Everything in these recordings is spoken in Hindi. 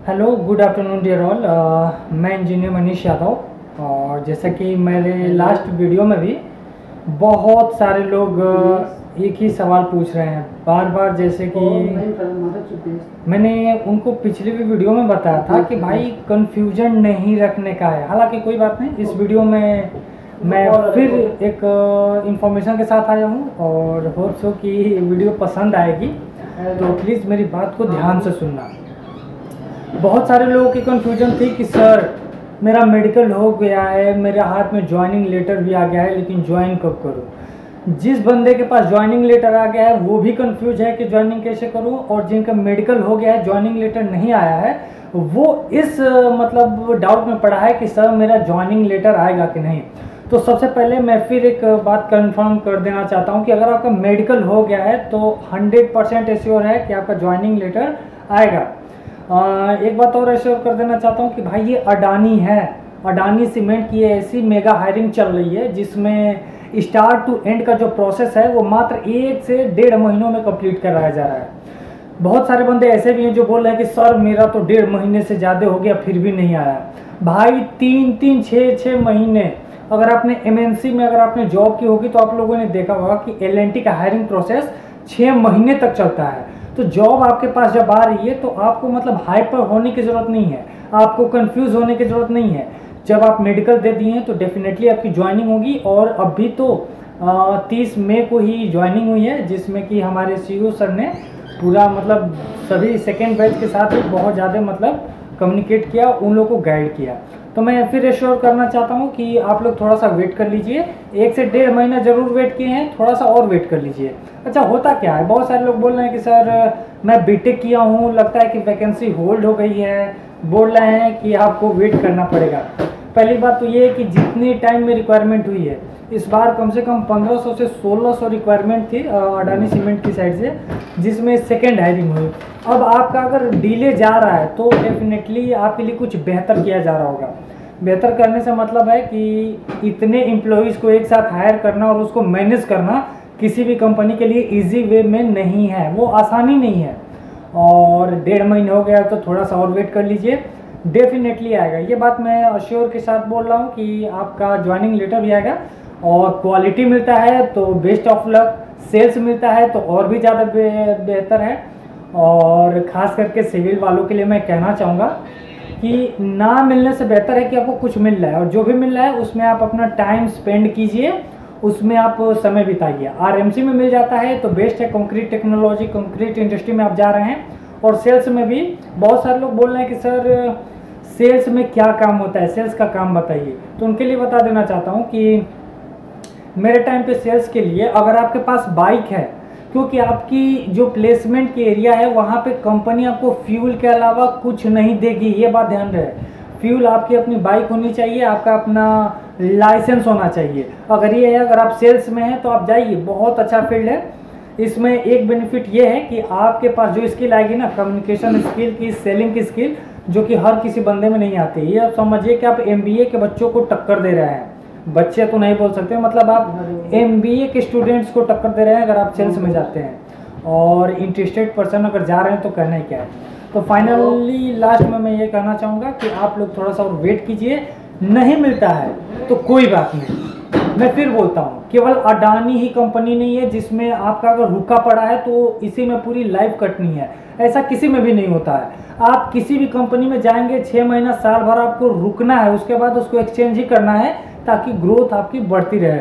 Hello, good afternoon dear all. मैं इंजीनियर मनीष यादव। और जैसा कि मेरे लास्ट वीडियो में भी बहुत सारे लोग एक ही सवाल पूछ रहे हैं बार बार, जैसे कि मैंने उनको पिछली भी वीडियो में बताया था कि भाई कंफ्यूजन नहीं रखने का है। हालांकि कोई बात नहीं, इस वीडियो में मैं फिर एक इंफॉर्मेशन के साथ आया हूँ और होप सो कि वीडियो पसंद आएगी, तो प्लीज़ मेरी बात को ध्यान से सुनना। बहुत सारे लोगों की कन्फ्यूजन थी कि सर मेरा मेडिकल हो गया है, मेरे हाथ में ज्वाइनिंग लेटर भी आ गया है, लेकिन ज्वाइन कब करूं। जिस बंदे के पास ज्वाइनिंग लेटर आ गया है वो भी कंफ्यूज है कि ज्वाइनिंग कैसे करूं, और जिनका मेडिकल हो गया है ज्वाइनिंग लेटर नहीं आया है वो इस मतलब डाउट में पड़ा है कि सर मेरा ज्वाइनिंग लेटर आएगा कि नहीं। तो सबसे पहले मैं फिर एक बात कंफर्म कर देना चाहता हूं कि अगर आपका मेडिकल हो गया है तो 100% एश्योर है कि आपका ज्वाइनिंग लेटर आएगा। एक बात और एश्योर कर देना चाहता हूँ कि भाई ये अडानी है, अडानी सीमेंट की ऐसी मेगा हायरिंग चल रही है जिसमें स्टार्ट टू एंड का जो प्रोसेस है वो मात्र 1 से 1.5 महीनों में कंप्लीट कराया जा रहा है। बहुत सारे बंदे ऐसे भी हैं जो बोल रहे हैं कि सर मेरा तो 1.5 महीने से ज़्यादा हो गया फिर भी नहीं आया। भाई 3-3, 6-6 महीने, अगर आपने एमएनसी में अगर आपने जॉब की होगी तो आप लोगों ने देखा होगा कि एलएनटी का हायरिंग प्रोसेस 6 महीने तक चलता है। तो जॉब आपके पास जब आ रही है तो आपको मतलब हाइपर होने की ज़रूरत नहीं है, आपको कंफ्यूज होने की ज़रूरत नहीं है। जब आप मेडिकल दे दिए हैं तो डेफिनेटली आपकी ज्वाइनिंग होगी। और अभी तो 30 मई को ही ज्वाइनिंग हुई है, जिसमें कि हमारे सीईओ सर ने पूरा मतलब सभी सेकेंड बैच के साथ बहुत ज़्यादा मतलब कम्युनिकेट किया, उन लोगों को गाइड किया। तो मैं फिर एश्योर करना चाहता हूँ कि आप लोग थोड़ा सा वेट कर लीजिए, 1 से 1.5 महीना ज़रूर वेट किए हैं, थोड़ा सा और वेट कर लीजिए। अच्छा, होता क्या है, बहुत सारे लोग बोल रहे हैं कि सर मैं बीटेक किया हूँ, लगता है कि वैकेंसी होल्ड हो गई है, बोल रहे हैं कि आपको वेट करना पड़ेगा। पहली बात तो ये है कि जितनी टाइम में रिक्वायरमेंट हुई है, इस बार कम से कम 1500 से 1600 रिक्वायरमेंट थी अडानी सीमेंट की साइड से, जिसमें सेकेंड हायरिंग हुई। अब आपका अगर डिले जा रहा है तो डेफिनेटली आपके लिए कुछ बेहतर किया जा रहा होगा। बेहतर करने से मतलब है कि इतने एम्प्लॉयज़ को एक साथ हायर करना और उसको मैनेज करना किसी भी कंपनी के लिए इजी वे में नहीं है, वो आसानी नहीं है। और 1.5 महीने हो गया तो थोड़ा सा और वेट कर लीजिए, डेफिनेटली आएगा। ये बात मैं अश्योर के साथ बोल रहा हूँ कि आपका ज्वाइनिंग लेटर भी आएगा। और क्वालिटी मिलता है तो बेस्ट ऑफ लक, सेल्स मिलता है तो और भी ज़्यादा बेहतर है। और ख़ास करके सिविल वालों के लिए मैं कहना चाहूँगा कि ना मिलने से बेहतर है कि आपको कुछ मिल रहा है, और जो भी मिल रहा है उसमें आप अपना टाइम स्पेंड कीजिए, उसमें आप समय बिताइए। आरएमसी में मिल जाता है तो बेस्ट है, कंक्रीट टेक्नोलॉजी, कंक्रीट इंडस्ट्री में आप जा रहे हैं। और सेल्स में भी बहुत सारे लोग बोल रहे हैं कि सर सेल्स में क्या काम होता है, सेल्स का काम बताइए। तो उनके लिए बता देना चाहता हूँ कि मेरे टाइम पे सेल्स के लिए अगर आपके पास बाइक है, क्योंकि आपकी जो प्लेसमेंट की एरिया है वहाँ पे कंपनी आपको फ्यूल के अलावा कुछ नहीं देगी, ये बात ध्यान रहे। फ्यूल आपकी अपनी बाइक होनी चाहिए, आपका अपना लाइसेंस होना चाहिए। अगर ये है, अगर आप सेल्स में हैं तो आप जाइए, बहुत अच्छा फील्ड है। इसमें एक बेनिफिट ये है कि आपके पास जो स्किल आएगी ना, कम्युनिकेशन स्किल की, सेलिंग की स्किल, जो कि हर किसी बंदे में नहीं आती। ये आप समझिए कि आप एमबीए के बच्चों को टक्कर दे रहे हैं, बच्चे तो नहीं बोल सकते, मतलब आप एमबीए के स्टूडेंट्स को टक्कर दे रहे हैं अगर आप सेल्स में जाते हैं। और इंटरेस्टेड पर्सन अगर जा रहे हैं तो कहना ही क्या है। तो फाइनली लास्ट में मैं ये कहना चाहूँगा कि आप लोग थोड़ा सा और वेट कीजिए। नहीं मिलता है तो कोई बात नहीं, मैं फिर बोलता हूँ केवल अडानी ही कंपनी नहीं है जिसमें आपका अगर रुका पड़ा है तो इसी में पूरी लाइफ कटनी है, ऐसा किसी में भी नहीं होता है। आप किसी भी कंपनी में जाएंगे 6 महीना, साल भर आपको रुकना है, उसके बाद उसको एक्सचेंज ही करना है ताकि ग्रोथ आपकी बढ़ती रहे।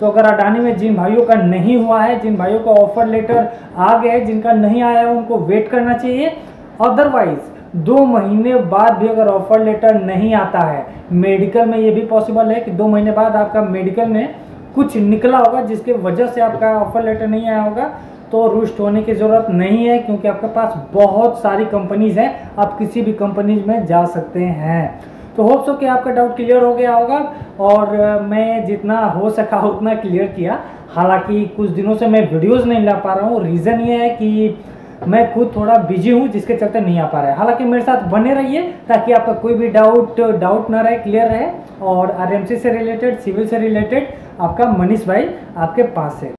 तो अगर अडानी में जिन भाइयों का नहीं हुआ है, जिन भाइयों का ऑफर लेटर आ गया है, जिनका नहीं आया है, उनको वेट करना चाहिए। अदरवाइज 2 महीने बाद भी अगर ऑफर लेटर नहीं आता है, मेडिकल में ये भी पॉसिबल है कि 2 महीने बाद आपका मेडिकल में कुछ निकला होगा जिसके वजह से आपका ऑफर लेटर नहीं आया होगा, तो रुष्ट होने की ज़रूरत नहीं है, क्योंकि आपके पास बहुत सारी कंपनीज हैं, आप किसी भी कंपनीज में जा सकते हैं। तो होप सो कि आपका डाउट क्लियर हो गया होगा, और मैं जितना हो सका उतना क्लियर किया। हालांकि कुछ दिनों से मैं वीडियोस नहीं ला पा रहा हूँ, रीज़न ये है कि मैं खुद थोड़ा बिजी हूँ, जिसके चलते नहीं आ पा रहा है। हालांकि मेरे साथ बने रहिए ताकि आपका कोई भी डाउट ना रहे, क्लियर रहे। और आरएमसी से रिलेटेड, सिविल से रिलेटेड आपका मनीष भाई आपके पास है।